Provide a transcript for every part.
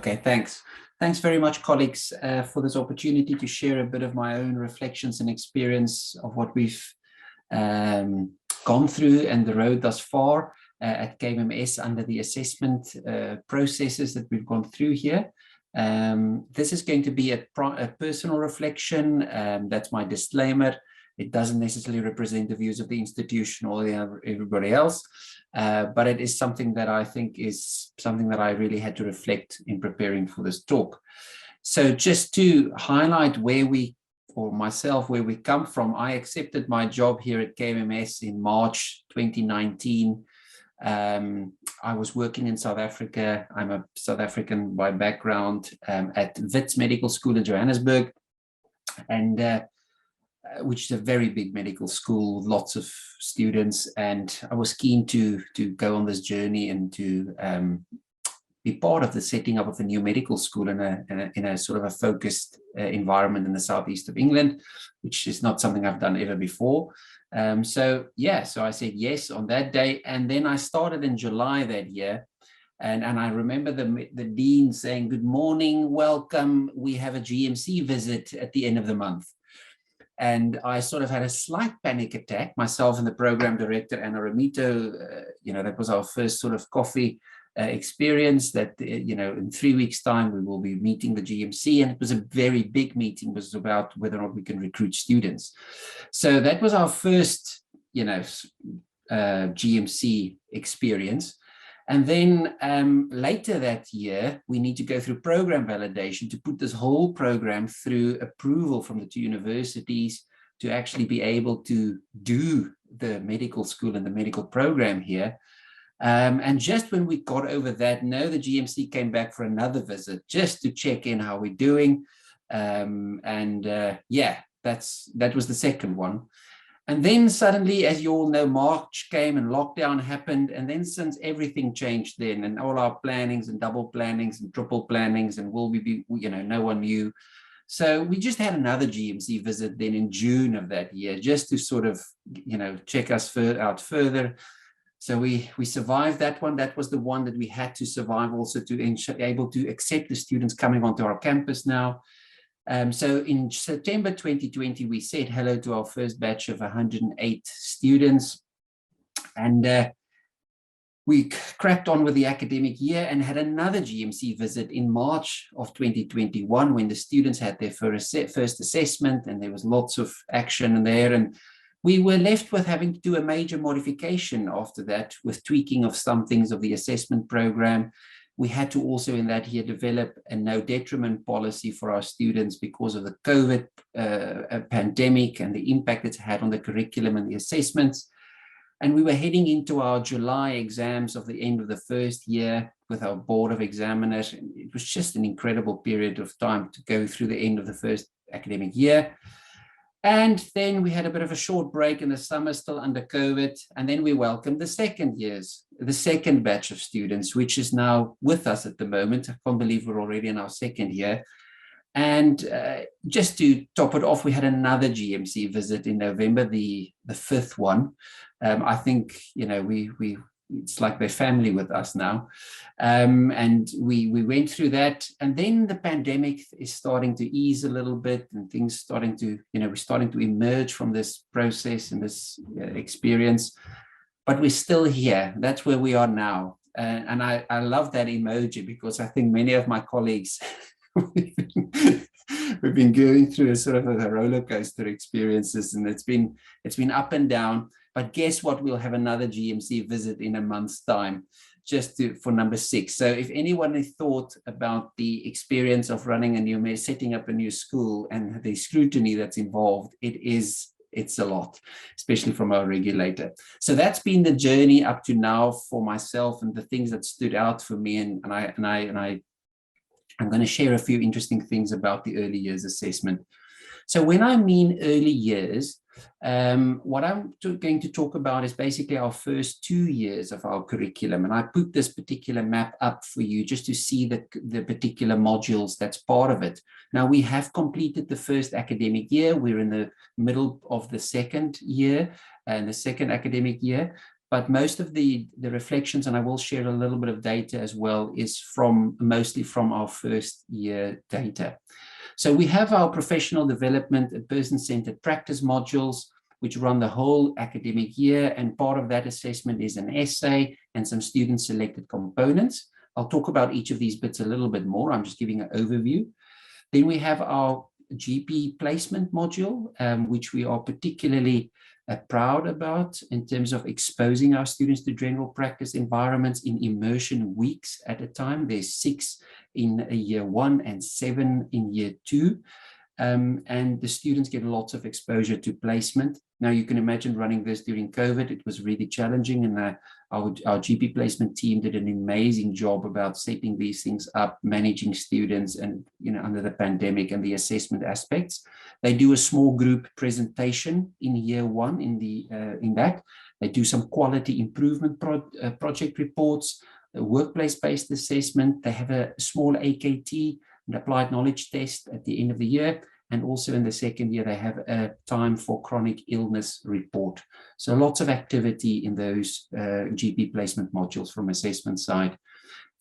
Okay, thanks. Thanks very much, colleagues, for this opportunity to share a bit of my own reflections and experience of what we've gone through and the road thus far at KMMS under the assessment processes that we've gone through here. This is going to be a personal reflection. That's my disclaimer. It doesn't necessarily represent the views of the institution or everybody else, but it is something that I think is something that I really had to reflect in preparing for this talk. So just to highlight where we, or myself, where we come from, I accepted my job here at KMMS in March 2019. I was working in South Africa. I'm a South African by background at Wits Medical School in Johannesburg, and which is a very big medical school, lots of students, and I was keen to go on this journey and to be part of the setting up of a new medical school in a sort of a focused environment in the southeast of England, which is not something I've done ever before. So I said yes on that day, and then I started in July that year. And I remember the dean saying, "Good morning, welcome. We have a GMC visit at the end of the month." And I sort of had a slight panic attack, myself and the program director, Anna Romito. That was our first sort of coffee experience that, in 3 weeks' time, we will be meeting the GMC. And it was a very big meeting. It was about whether or not we can recruit students. So that was our first, GMC experience. And then later that year, we need to go through program validation to put this whole program through approval from the two universities to actually be able to do the medical school and the medical program here. And just when we got over that, the GMC came back for another visit just to check in how we're doing. That was the second one. And then suddenly, as you all know, March came and lockdown happened. And then since everything changed then, and all our plannings and double plannings and triple plannings, and will we be, no one knew. So we just had another GMC visit then in June of that year, just to sort of, check us out further. So we survived that one. That was the one that we had to survive also to be able to accept the students coming onto our campus now. So in September 2020, we said hello to our first batch of 108 students. And we cracked on with the academic year and had another GMC visit in March of 2021 when the students had their first assessment, and there was lots of action there. And we were left with having to do a major modification after that, with tweaking of some things of the assessment program. We had to also in that year develop a no detriment policy for our students because of the COVID pandemic and the impact it's had on the curriculum and the assessments. And we were heading into our July exams of the end of the first year with our board of examiners. And it was just an incredible period of time to go through the end of the first academic year. And then we had a bit of a short break in the summer, still under COVID. And then we welcomed the second batch of students, which is now with us at the moment. I can't believe we're already in our second year. And just to top it off, we had another GMC visit in November, the fifth one. I think, it's like they're family with us now. And we went through that. And then the pandemic is starting to ease a little bit, and things starting to, we're starting to emerge from this process and this experience. But we're still here. That's where we are now. And I love that emoji, because I think many of my colleagues, we've been going through a sort of a roller coaster experiences, and it's been up and down. But guess what? We'll have another GMC visit in a month's time, for number 6. So if anyone has thought about the experience of setting up a new school and the scrutiny that's involved, it's a lot, especially from our regulator. So that's been the journey up to now for myself, and the things that stood out for me. And I'm going to share a few interesting things about the early years assessment. So when I mean early years, what I'm going to talk about is basically our first 2 years of our curriculum. And I put this particular map up for you just to see the particular modules that's part of it. Now, we have completed the first academic year. We're in the middle of the second year and the second academic year. but most of the reflections, and I will share a little bit of data as well, is mostly from our first year data. So we have our professional development and person-centered practice modules, which run the whole academic year, and part of that assessment is an essay and some student-selected components. I'll talk about each of these bits a little bit more. I'm just giving an overview. Then we have our GP placement module, which we are particularly proud about in terms of exposing our students to general practice environments in immersion weeks at a time. There's 6 in year 1 and 7 in year 2. And the students get lots of exposure to placement. Now you can imagine running this during COVID. It was really challenging, and our GP placement team did an amazing job about setting these things up, managing students, and under the pandemic and the assessment aspects. They do a small group presentation in year 1 in that. They do some quality improvement project reports, workplace-based assessment. They have a small AKT, an applied knowledge test at the end of the year. And also in the second year, they have a time for chronic illness report. So lots of activity in those GP placement modules from assessment side.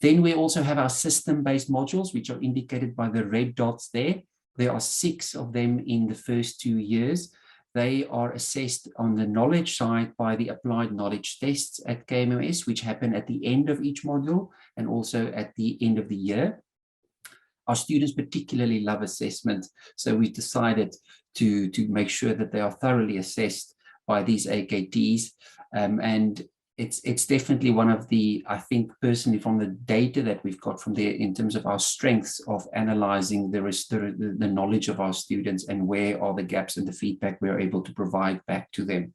Then we also have our system-based modules, which are indicated by the red dots there. There are 6 of them in the first 2 years. They are assessed on the knowledge side by the applied knowledge tests at KMMS, which happen at the end of each module and also at the end of the year. Our students particularly love assessment, so we decided to make sure that they are thoroughly assessed by these AKTs, and it's definitely one of the, I think personally, from the data that we've got from there in terms of our strengths of analyzing the knowledge of our students and where are the gaps in the feedback we're able to provide back to them.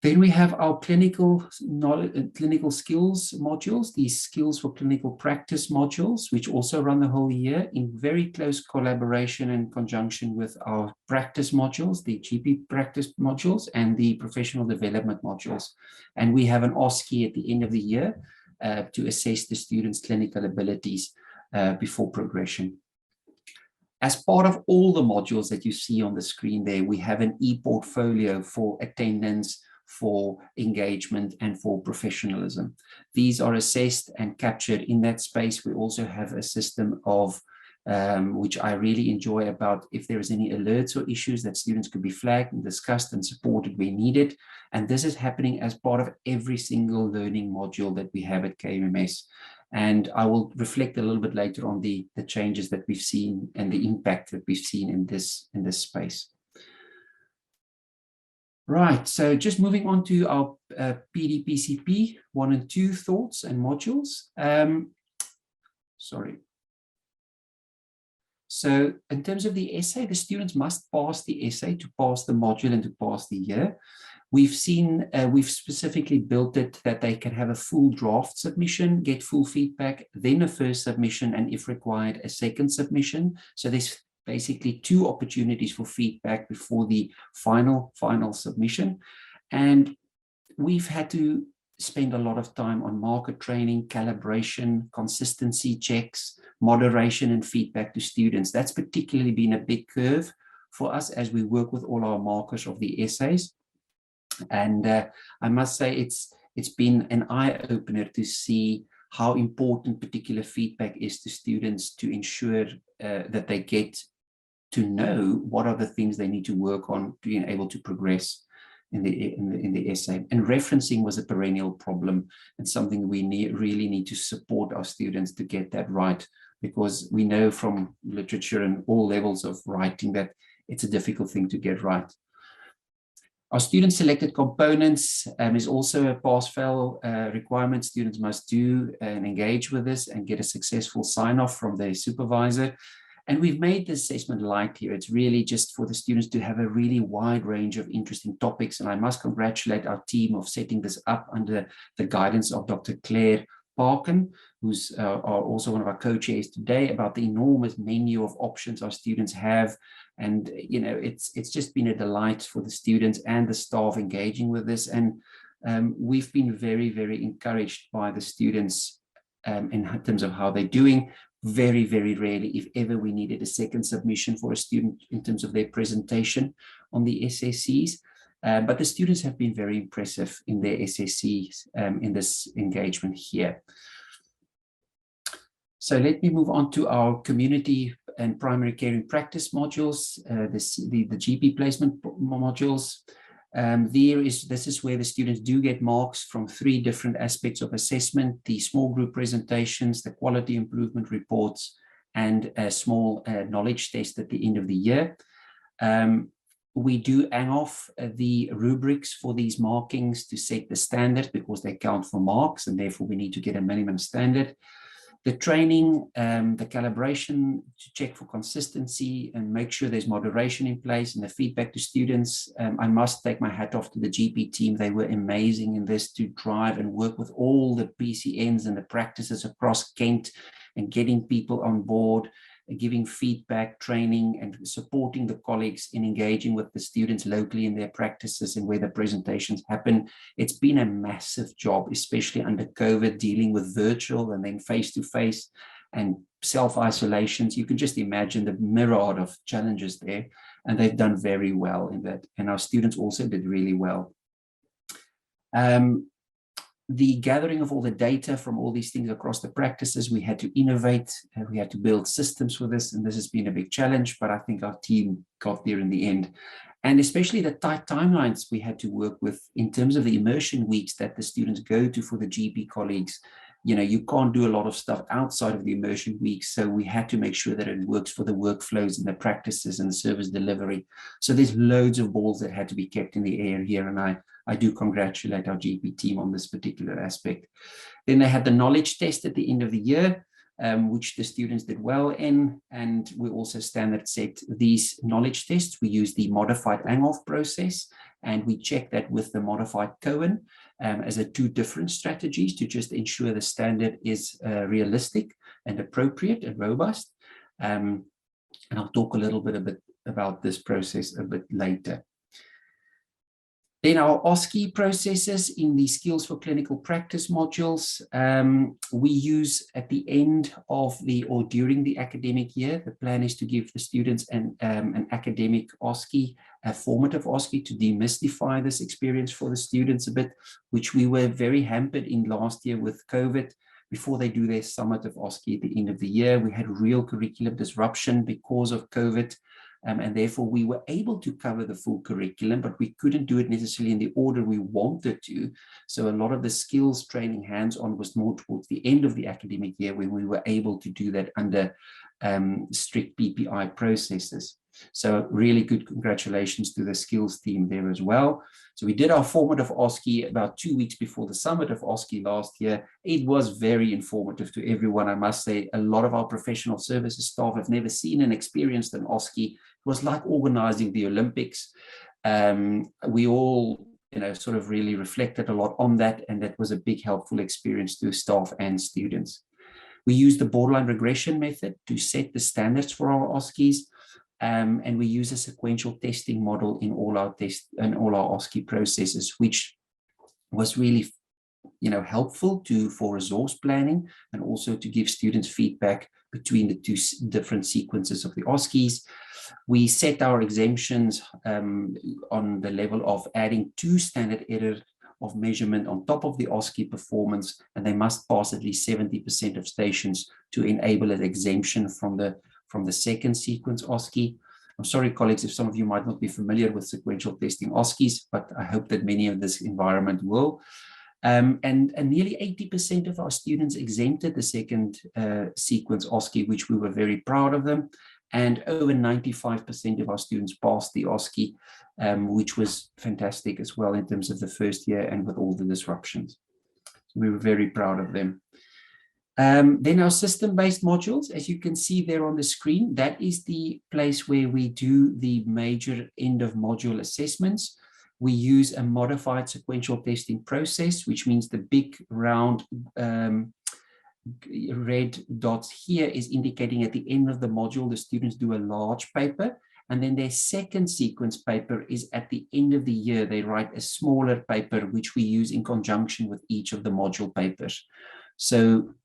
Then we have our clinical skills modules, these skills for clinical practice modules, which also run the whole year in very close collaboration and conjunction with our practice modules, the GP practice modules and the professional development modules. And we have an OSCE at the end of the year to assess the students' clinical abilities before progression. As part of all the modules that you see on the screen there, we have an e-portfolio for attendance, for engagement, and for professionalism. These are assessed and captured in that space. We also have a system of, which I really enjoy, about if there is any alerts or issues that students could be flagged and discussed and supported where needed. And this is happening as part of every single learning module that we have at KMMS. And I will reflect a little bit later on the changes that we've seen and the impact that we've seen in this space. Right, so just moving on to our PDPCP 1 and 2 thoughts and modules. Sorry. So in terms of the essay, the students must pass the essay to pass the module and to pass the year. We've specifically built it that they can have a full draft submission, get full feedback, then a first submission, and if required, a second submission. So there's basically 2 opportunities for feedback before the final submission. And we've had to spend a lot of time on market training, calibration, consistency checks, moderation, and feedback to students. That's particularly been a big curve for us as we work with all our markers of the essays. And I must say it's been an eye-opener to see how important particular feedback is to students to ensure that they get to know what are the things they need to work on to be able to progress in the essay. And referencing was a perennial problem and something we really need to support our students to get that right, because we know from literature and all levels of writing that it's a difficult thing to get right. Our student-selected components is also a pass-fail requirement. Students must do and engage with this and get a successful sign-off from their supervisor. And we've made the assessment light here. It's really just for the students to have a really wide range of interesting topics. And I must congratulate our team of setting this up under the guidance of Dr. Claire Parkin, who's also one of our co-chairs today, about the enormous menu of options our students have. And, you know, it's just been a delight for the students and the staff engaging with this. And we've been very, very encouraged by the students in terms of how they're doing. Very, very rarely, if ever, we needed a second submission for a student in terms of their presentation on the SSCs. But the students have been very impressive in their SSCs in this engagement here. So let me move on to our community and primary care in practice modules, the GP placement modules. This is where the students do get marks from 3 different aspects of assessment: the small group presentations, the quality improvement reports, and a small knowledge test at the end of the year. We do hang off the rubrics for these markings to set the standard, because they count for marks, and therefore we need to get a minimum standard. The training, the calibration to check for consistency and make sure there's moderation in place, and the feedback to students. I must take my hat off to the GP team. They were amazing in this, to drive and work with all the PCNs and the practices across Kent and getting people on board, giving feedback, training, and supporting the colleagues in engaging with the students locally in their practices and where the presentations happen. It's been a massive job, especially under COVID, dealing with virtual and then face-to-face and self-isolations. You can just imagine the myriad of challenges there, and they've done very well in that. And our students also did really well. The gathering of all the data from all these things across the practices, we had to innovate, and we had to build systems for this, and this has been a big challenge, but I think our team got there in the end. And especially the tight timelines we had to work with in terms of the immersion weeks that the students go to for the GP colleagues. You know, you can't do a lot of stuff outside of the immersion weeks, so we had to make sure that it works for the workflows and the practices and the service delivery. So there's loads of balls that had to be kept in the air here, and I do congratulate our GP team on this particular aspect. Then they had the knowledge test at the end of the year, which the students did well in, and we also standard set these knowledge tests. We use the modified hang-off process, and we check that with the modified Cohen as 2 different strategies to just ensure the standard is realistic and appropriate and robust. And I'll talk a little bit about this process a bit later. Then our OSCE processes in the Skills for Clinical Practice modules, we use at the end of or during the academic year. The plan is to give the students an academic OSCE, a formative OSCE, to demystify this experience for the students a bit, which we were very hampered in last year with COVID. Before they do their summative OSCE at the end of the year, we had real curriculum disruption because of COVID. And therefore we were able to cover the full curriculum, but we couldn't do it necessarily in the order we wanted to. So a lot of the skills training hands-on was more towards the end of the academic year, when we were able to do that under strict PPI processes. So really good congratulations to the skills team there as well. So we did our formative OSCE about 2 weeks before the summative OSCE last year. It was very informative to everyone. I must say, a lot of our professional services staff have never seen and experienced an OSCE. It was like organizing the Olympics. We all, sort of really reflected a lot on that, and that was a big helpful experience to staff and students. We used the borderline regression method to set the standards for our OSCEs. And we use a sequential testing model in all our OSCE processes, which was really, helpful for resource planning, and also to give students feedback between the 2 different sequences of the OSCEs. We set our exemptions on the level of adding 2 standard errors of measurement on top of the OSCE performance, and they must pass at least 70% of stations to enable an exemption from the second sequence OSCE. I'm sorry, colleagues, if some of you might not be familiar with sequential testing OSCEs, but I hope that many of this environment will. And nearly 80% of our students exempted the second sequence OSCE, which we were very proud of them. And over 95% of our students passed the OSCE, which was fantastic as well in terms of the first year and with all the disruptions. So we were very proud of them. Then our system-based modules, as you can see there on the screen, that is the place where we do the major end of module assessments. We use a modified sequential testing process, which means the big round red dots here is indicating at the end of the module, the students do a large paper, and then their second sequence paper is at the end of the year. They write a smaller paper, which we use in conjunction with each of the module papers. So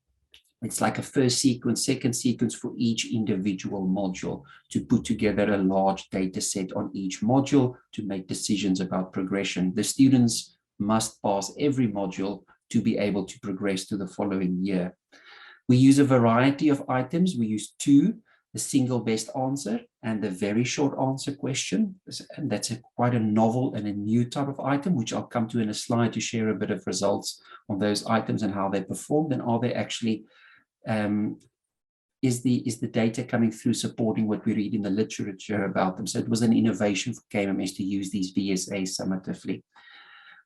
It's like a first sequence, second sequence for each individual module to put together a large data set on each module to make decisions about progression. The students must pass every module to be able to progress to the following year. We use a variety of items. We use two, the single best answer and the very short answer question. And that's quite a novel and a new type of item, which I'll come to in a slide to share a bit of results on those items and how they performed and are they actually is the data coming through supporting what we read in the literature about them. So it was an innovation for KMMS to use these VSAs summatively.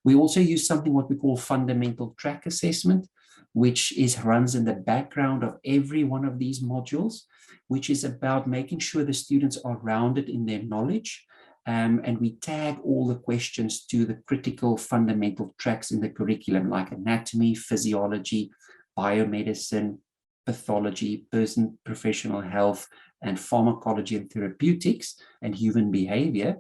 We also use something what we call fundamental track assessment, which runs in the background of every one of these modules, which is about making sure the students are rounded in their knowledge. And we tag all the questions to the critical fundamental tracks in the curriculum, like anatomy, physiology, biomedicine, pathology, professional health, and pharmacology and therapeutics, and human behavior.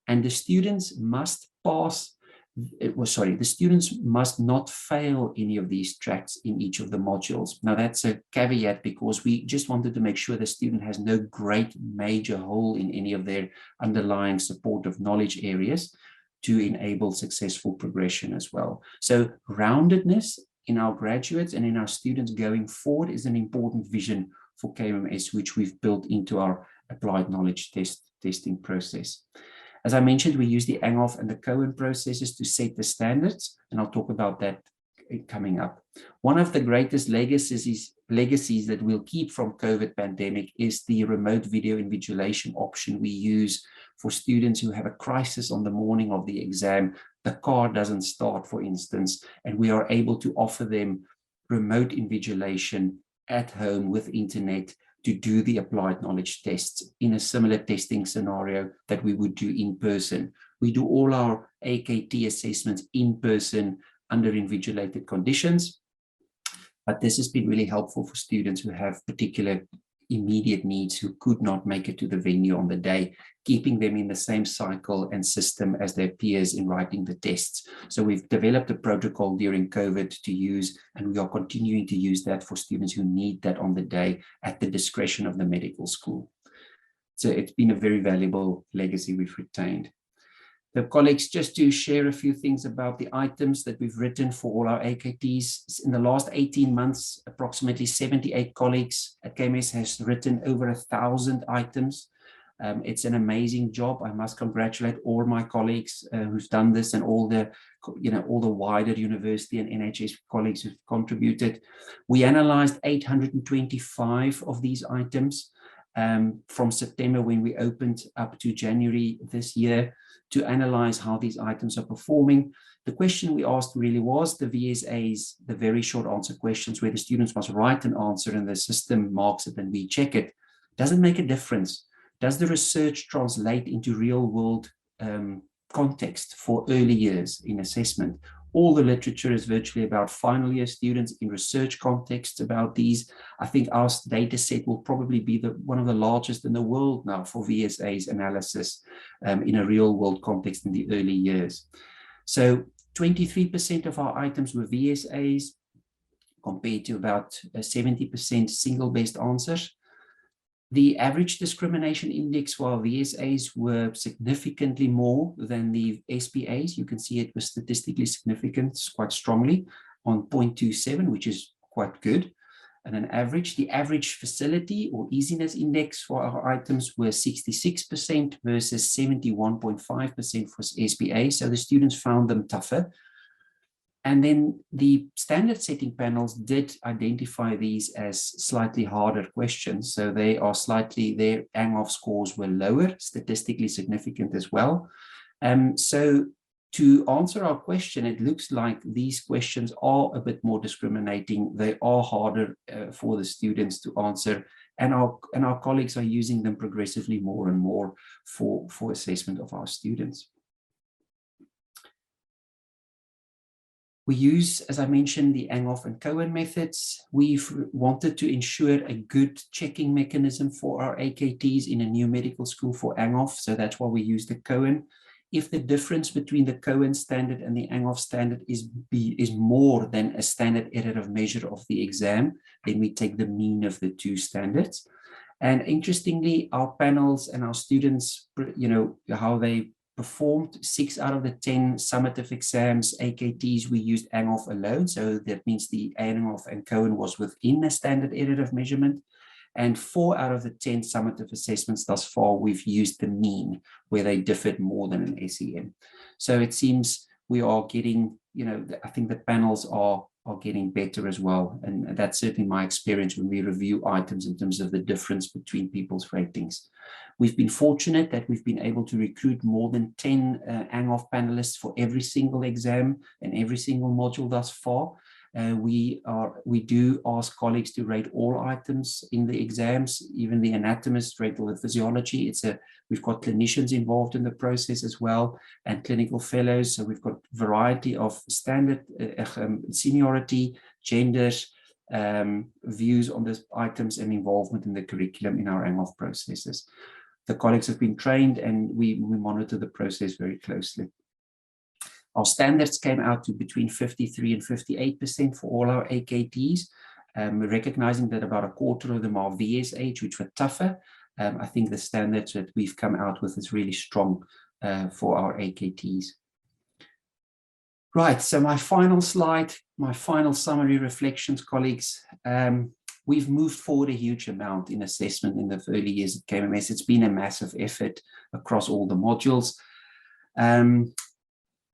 And the students must pass, the students must not fail any of these tracks in each of the modules. Now that's a caveat because we just wanted to make sure the student has no great major hole in any of their underlying supportive knowledge areas to enable successful progression as well. So roundedness in our graduates and in our students going forward is an important vision for KMMS, which we've built into our applied knowledge testing process. As I mentioned, we use the Anghoff and the Cohen processes to set the standards, and I'll talk about that coming up. One of the greatest legacies that we'll keep from COVID pandemic is the remote video invigilation option we use for students who have a crisis on the morning of the exam. The car doesn't start, for instance, and we are able to offer them remote invigilation at home with internet to do the applied knowledge tests in a similar testing scenario that we would do in person. We do all our AKT assessments in person under invigilated conditions, but this has been really helpful for students who have particular immediate needs who could not make it to the venue on the day, keeping them in the same cycle and system as their peers in writing the tests. So we've developed a protocol during COVID to use, and we are continuing to use that for students who need that on the day at the discretion of the medical school. So it's been a very valuable legacy we've retained. The colleagues, just to share a few things about the items that we've written for all our AKTs. In the last 18 months, approximately 78 colleagues at KMS has written over 1,000 items. It's an amazing job. I must congratulate all my colleagues who've done this and all the wider university and NHS colleagues who've contributed. We analyzed 825 of these items from September when we opened up to January this year to analyze how these items are performing. The question we asked really was the VSAs, the very short answer questions where the students must write an answer and the system marks it and we check it. Does it make a difference? Does the research translate into real world context for early years in assessment? All the literature is virtually about final year students in research contexts about these. I think our data set will probably be one of the largest in the world now for VSAs analysis in a real world context in the early years. So 23% of our items were VSAs compared to about 70% single best answers. The average discrimination index for our VSAs were significantly more than the SPAs. You can see it was statistically significant quite strongly on 0.27, which is quite good. And an average, the average facility or easiness index for our items were 66% versus 71.5% for SPA. So the students found them tougher. And then the standard setting panels did identify these as slightly harder questions. So they are their Anghoff scores were lower, statistically significant as well. So to answer our question, it looks like these questions are a bit more discriminating. They are harder for the students to answer. And our colleagues are using them progressively more and more for assessment of our students. We use, as I mentioned, the Anghoff and Cohen methods. We've wanted to ensure a good checking mechanism for our AKTs in a new medical school for Anghoff, so that's why we use the Cohen. if the difference between the Cohen standard and the Anghoff standard is more than a standard error of measure of the exam, then we take the mean of the two standards. And interestingly, our panels and our students, how they performed, 6 out of the 10 summative exams, AKTs, we used Anghoff alone. So that means the Anghoff and Cohen was within a standard error of measurement. And 4 out of the 10 summative assessments thus far, we've used the mean, where they differed more than an SEM. So it seems we are getting, I think the panels are getting better as well. And that's certainly my experience when we review items in terms of the difference between people's ratings. We've been fortunate that we've been able to recruit more than 10 Anghoff panelists for every single exam and every single module thus far. We do ask colleagues to rate all items in the exams, even the anatomists rate all the physiology. We've got clinicians involved in the process as well, and clinical fellows. So we've got variety of standard seniority, genders, views on these items, and involvement in the curriculum in our Anghoff processes. The colleagues have been trained, and we monitor the process very closely. Our standards came out to between 53 and 58% for all our AKTs, recognizing that about a quarter of them are VSH, which were tougher. I think the standards that we've come out with is really strong for our AKTs. Right, so my final slide, my final summary reflections, colleagues. We've moved forward a huge amount in assessment in the early years at KMMS. It's been a massive effort across all the modules.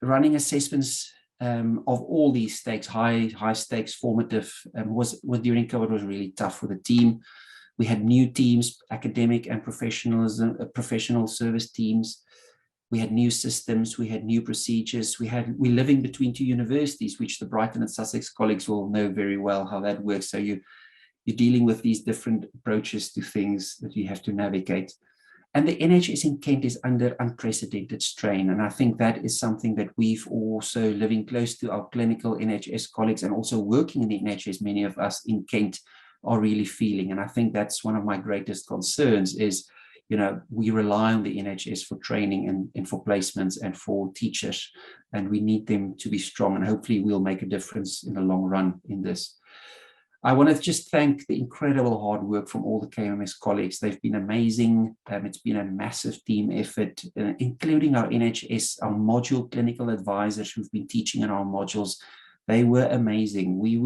Running assessments of all these stakes, high stakes, formative, was during COVID was really tough for the team. We had new teams, academic and professional service teams. We had new systems, we had new procedures. We're living between 2 universities, which the Brighton and Sussex colleagues will know very well how that works. So you're dealing with these different approaches to things that you have to navigate. And the NHS in Kent is under unprecedented strain. And I think that is something that we've also, living close to our clinical NHS colleagues and also working in the NHS, many of us in Kent are really feeling. And I think that's one of my greatest concerns is, we rely on the NHS for training and for placements and for teachers, and we need them to be strong, and hopefully we'll make a difference in the long run in this. I want to just thank the incredible hard work from all the KMMS colleagues. They've been amazing. It's been a massive team effort, including our NHS, our module clinical advisors who've been teaching in our modules. They were amazing. We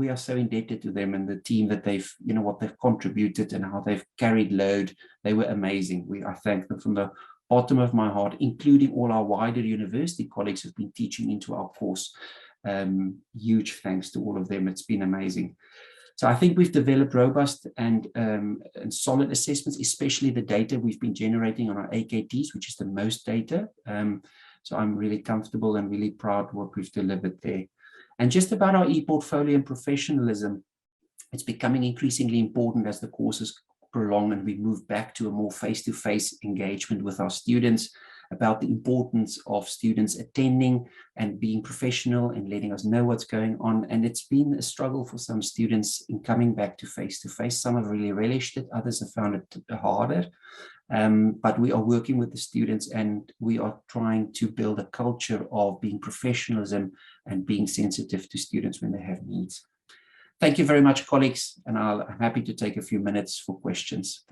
are so indebted to them and the team that what they've contributed and how they've carried load. They were amazing. I thank them from the bottom of my heart, including all our wider university colleagues who've been teaching into our course. Huge thanks to all of them. It's been amazing. So I think we've developed robust and solid assessments, especially the data we've been generating on our AKTs, which is the most data. So I'm really comfortable and really proud what we've delivered there. And just about our e-portfolio and professionalism, it's becoming increasingly important as the courses prolong and we move back to a more face-to-face engagement with our students, about the importance of students attending and being professional and letting us know what's going on. And it's been a struggle for some students in coming back to face-to-face. Some have really relished it, others have found it harder. But we are working with the students and we are trying to build a culture of being professionalism and being sensitive to students when they have needs. Thank you very much, colleagues, and I'm happy to take a few minutes for questions.